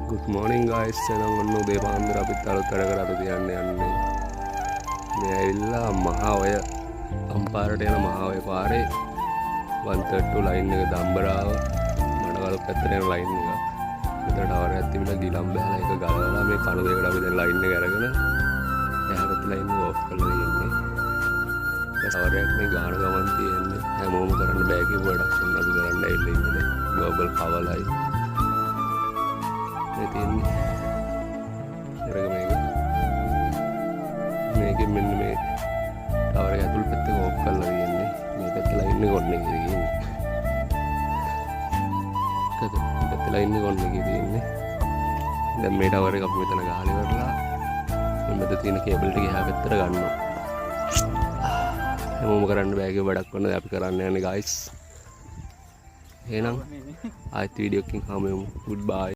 Good morning guys. Senang ඔන්න උදේ පාන්දර අපිත් අලුත් වැඩ කරලා තියන්නේ යන්නේ. මේ ඇවිල්ලා මහා ඔය අම්පාරට යන මහා ඔය පාරේ 132 ලයින් එක දම්බරාව මඩවල පැත්තට යන ලයින් එක. මෙතන ටවර් එකක් තිබිලා ගිලම් බහලා ඒක ගලවලා මේ කණු දෙකට අපි දැන් ලයින් එක අරගෙන එහාට ලයින් එක ඕෆ් කරලා ඉන්නේ. ටවර් එකක් මේ ගාන ගමන් තියෙන්නේ. හැමෝම කරන්න බෑ කියපු වැඩක් වුණා අපි කරන්න ඇවිල්ලා ඉන්නේ. ග්ලෝබල් කවලයි තියෙන්නේ එරක මේකෙන් මෙන්න මේ ටවර් එක ඇතුළේ පැත්තක ඕෆ් කරලා තියෙන්නේ මේ පැත්ත ලයින් එක ඔන්න එකේ තියෙන්නේ පැත්ත ලයින් එක ඔන්න එකේ තියෙන්නේ දැන් මේ ටවර් එක අපි මෙතන ගහලා ඉවරලා මෙතන තියෙන කේබල් ටික එහා පැත්තට ගන්නවා හැමෝම කරන්න බෑ කිය වැඩක් වුණා අපි කරන්න යන්නේ guys එහෙනම් ආයෙත් වීඩියෝ එකකින් හමු වෙමු goodbye